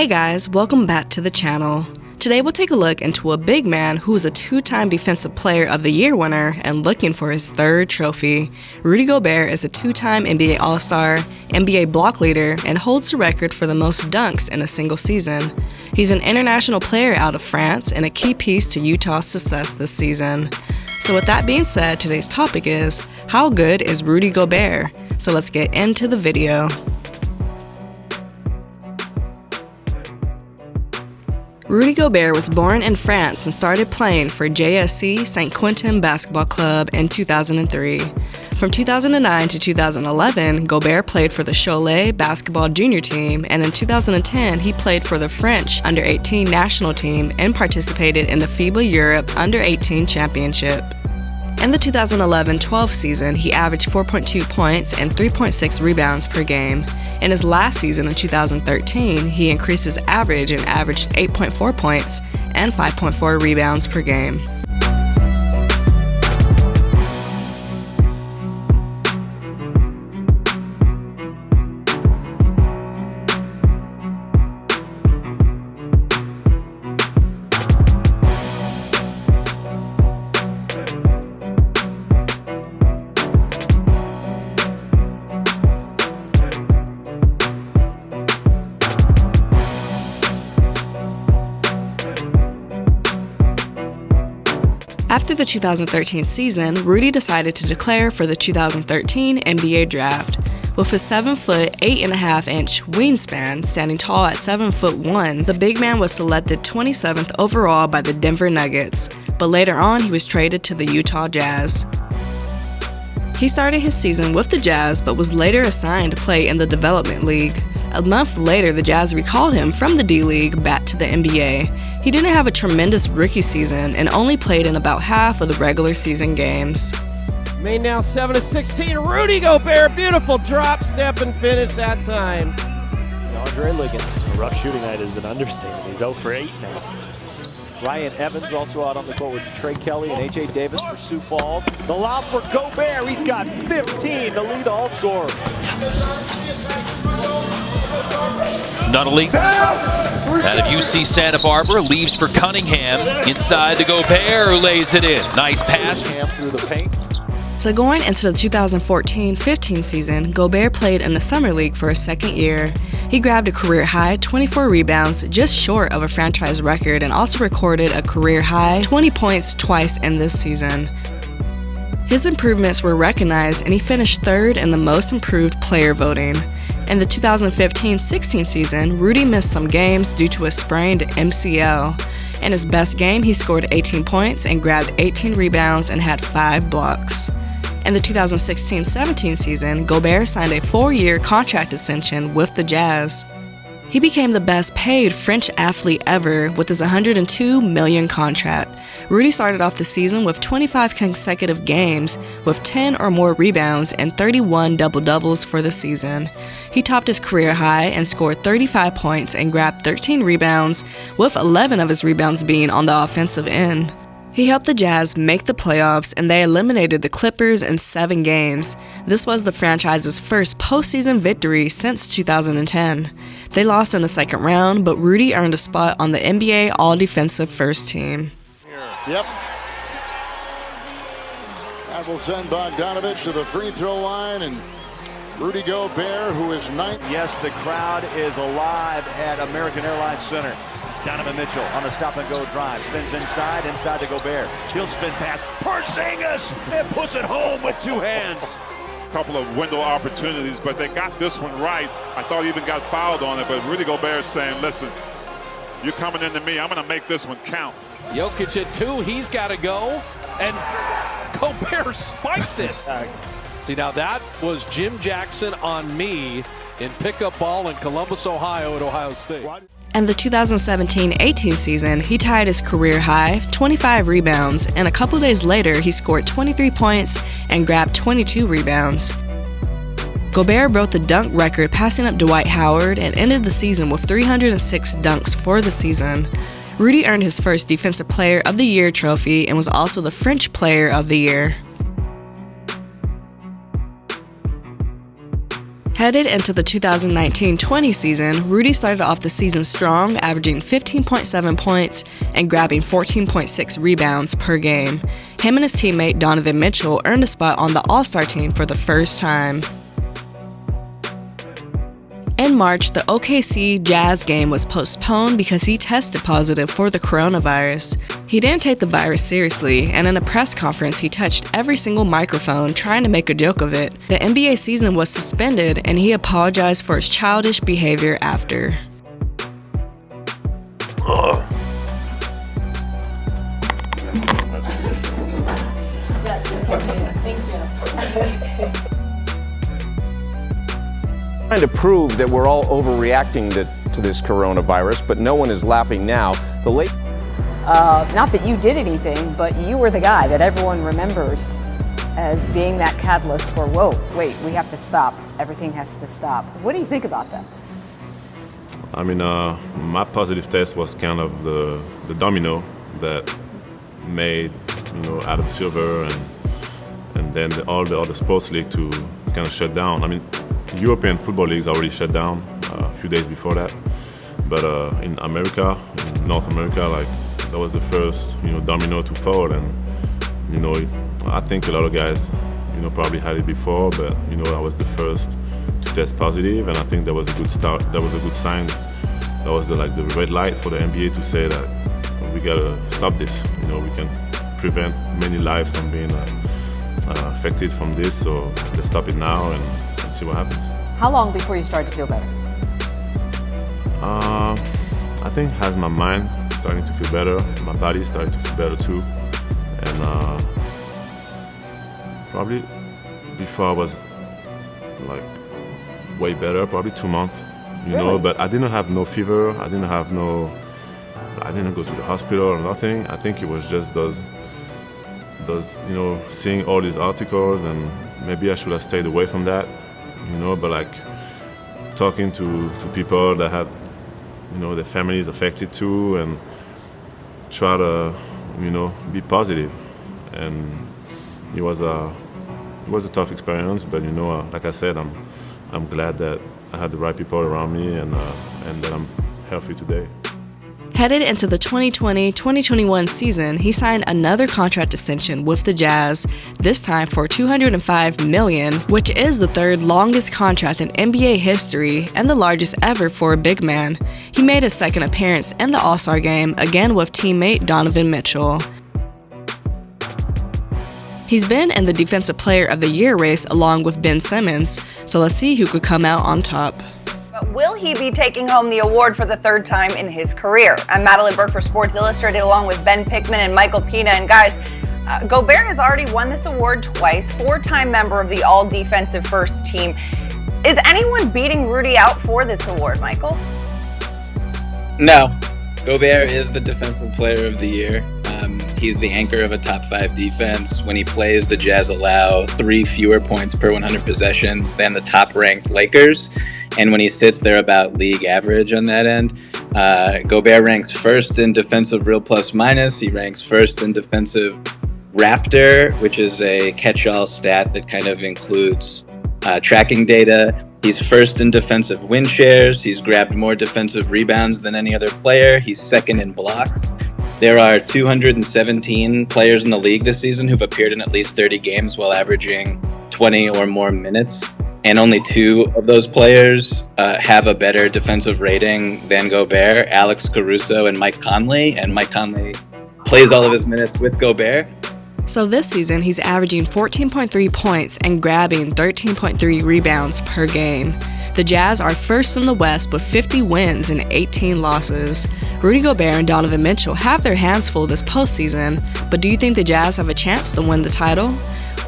Hey guys, welcome back to the channel. Today we'll take a look into a big man who is a two-time Defensive Player of the Year winner and looking for his third trophy. Rudy Gobert is a two-time NBA All-Star, NBA block leader, and holds the record for the most dunks in a single season. He's an international player out of France and a key piece to Utah's success this season. So with that being said, today's topic is, how good is Rudy Gobert? So let's get into the video. Rudy Gobert was born in France and started playing for JSC Saint Quentin Basketball Club in 2003. From 2009 to 2011, Gobert played for the Cholet basketball junior team, and in 2010 he played for the French under-18 national team and participated in the FIBA Europe under-18 championship. In the 2011-12 season, he averaged 4.2 points and 3.6 rebounds per game. In his last season in 2013, he increased his average and averaged 8.4 points and 5.4 rebounds per game. After the 2013 season, Rudy decided to declare for the 2013 NBA Draft. With his 7-foot, 8.5-inch wingspan, standing tall at 7'1", the big man was selected 27th overall by the Denver Nuggets, but later on he was traded to the Utah Jazz. He started his season with the Jazz but was later assigned to play in the Development League. A month later, the Jazz recalled him from the D-League back to the NBA. He didn't have a tremendous rookie season and only played in about half of the regular season games. Main now 7-16, Rudy Gobert, beautiful drop, step, and finish that time. Andre Liggins, a rough shooting night is an understatement. He's 0 for 8 now. Ryan Evans also out on the court with Trey Kelly and A.J. Davis for Sioux Falls. The lob for Gobert, he's got 15 to lead all scorer. Nunnally out of UC Santa Barbara, leaves for Cunningham, inside to Gobert, who lays it in. Nice pass. Through the paint. So going into the 2014-15 season, Gobert played in the Summer League for a second year. He grabbed a career-high 24 rebounds, just short of a franchise record, and also recorded a career-high 20 points twice in this season. His improvements were recognized, and he finished third in the Most Improved Player voting. In the 2015-16 season, Rudy missed some games due to a sprained MCL. In his best game, he scored 18 points and grabbed 18 rebounds and had 5 blocks. In the 2016-17 season, Gobert signed a 4-year contract extension with the Jazz. He became the best paid French athlete ever with his $102 million contract. Rudy started off the season with 25 consecutive games with 10 or more rebounds and 31 double-doubles for the season. He topped his career high and scored 35 points and grabbed 13 rebounds, with 11 of his rebounds being on the offensive end. He helped the Jazz make the playoffs, and they eliminated the Clippers in 7 games. This was the franchise's first postseason victory since 2010. They lost in the second round, but Rudy earned a spot on the NBA All-Defensive First Team. Yep. That will send Bogdanovich to the free throw line, and Rudy Gobert, who is 9th. Yes, the crowd is alive at American Airlines Center. Donovan Mitchell on the stop-and-go drive. Spins inside to Gobert. He'll spin pass. Porzingis! And puts it home with 2 hands. Couple of window opportunities, but they got this one right. I thought he even got fouled on it, but Rudy Gobert is saying, listen, you're coming into me. I'm going to make this one count. Jokic at 2, he's got to go, and Gobert spikes it. See, now that was Jim Jackson on me in pickup ball in Columbus, Ohio at Ohio State. In the 2017-18 season, he tied his career high 25 rebounds, and a couple days later he scored 23 points and grabbed 22 rebounds. Gobert broke the dunk record, passing up Dwight Howard, and ended the season with 306 dunks for the season. Rudy earned his first Defensive Player of the Year trophy and was also the French Player of the Year. Headed into the 2019-20 season, Rudy started off the season strong, averaging 15.7 points and grabbing 14.6 rebounds per game. Him and his teammate Donovan Mitchell earned a spot on the All-Star team for the first time. In March, the OKC Jazz game was postponed because he tested positive for the coronavirus. He didn't take the virus seriously, and in a press conference, he touched every single microphone trying to make a joke of it. The NBA season was suspended, and he apologized for his childish behavior after. Trying to prove that we're all overreacting to this coronavirus, but no one is laughing now. Not that you did anything, but you were the guy that everyone remembers as being that catalyst for, whoa, wait, we have to stop. Everything has to stop. What do you think about that? I mean, my positive test was kind of the domino that made, out of silver and then all the other sports league to kind of shut down. I mean, European football leagues already shut down a few days before that, but in America, in North America, like that was the first domino to fall, and I think a lot of guys probably had it before, but I was the first to test positive, and I think that was a good start. That was a good sign. That was the red light for the NBA to say that we gotta stop this. We can prevent many lives from being affected from this, so let's stop it now and see what happens. How long before you started to feel better? I think as my mind starting to feel better, my body started to feel better too, and probably before I was way better, probably 2 months, Really? But I didn't have no fever, I didn't go to the hospital or nothing. I think it was just those seeing all these articles, and maybe I should have stayed away from that. But talking to people that had, their families affected too, and try to, be positive. And it was a tough experience, but like I said, I'm glad that I had the right people around me, and that I'm healthy today. Headed into the 2020-2021 season, he signed another contract extension with the Jazz, this time for $205 million, which is the third longest contract in NBA history and the largest ever for a big man. He made his second appearance in the All-Star game, again with teammate Donovan Mitchell. He's been in the Defensive Player of the Year race along with Ben Simmons, so let's see who could come out on top. Will he be taking home the award for the third time in his career? I'm Madeline Burke for Sports Illustrated, along with Ben Pickman and Michael Pina. And guys, Gobert has already won this award twice, four-time member of the All-Defensive First Team. Is anyone beating Rudy out for this award, Michael? No. Gobert is the Defensive Player of the Year. He's the anchor of a top 5 defense. When he plays, the Jazz allow 3 fewer points per 100 possessions than the top-ranked Lakers. And when he sits, they're about league average on that end. Gobert ranks first in defensive real plus minus. He ranks first in defensive Raptor, which is a catch-all stat that kind of includes tracking data. He's first in defensive win shares. He's grabbed more defensive rebounds than any other player. He's second in blocks. There are 217 players in the league this season who've appeared in at least 30 games while averaging 20 or more minutes. And only 2 of those players have a better defensive rating than Gobert, Alex Caruso and Mike Conley. And Mike Conley plays all of his minutes with Gobert. So this season, he's averaging 14.3 points and grabbing 13.3 rebounds per game. The Jazz are first in the West with 50 wins and 18 losses. Rudy Gobert and Donovan Mitchell have their hands full this postseason, but do you think the Jazz have a chance to win the title?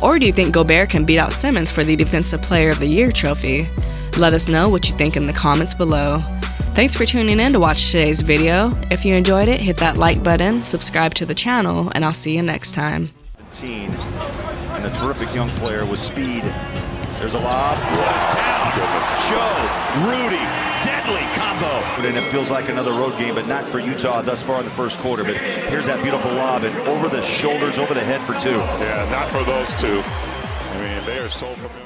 Or do you think Gobert can beat out Simmons for the Defensive Player of the Year trophy? Let us know what you think in the comments below. Thanks for tuning in to watch today's video. If you enjoyed it, hit that like button, subscribe to the channel, and I'll see you next time. And a terrific young player with speed. There's a lob. Joe, Rudy, deadly combo. And it feels like another road game, but not for Utah thus far in the first quarter. But here's that beautiful lob, and over the shoulders, over the head for 2. Yeah, not for those two. I mean, they are so familiar.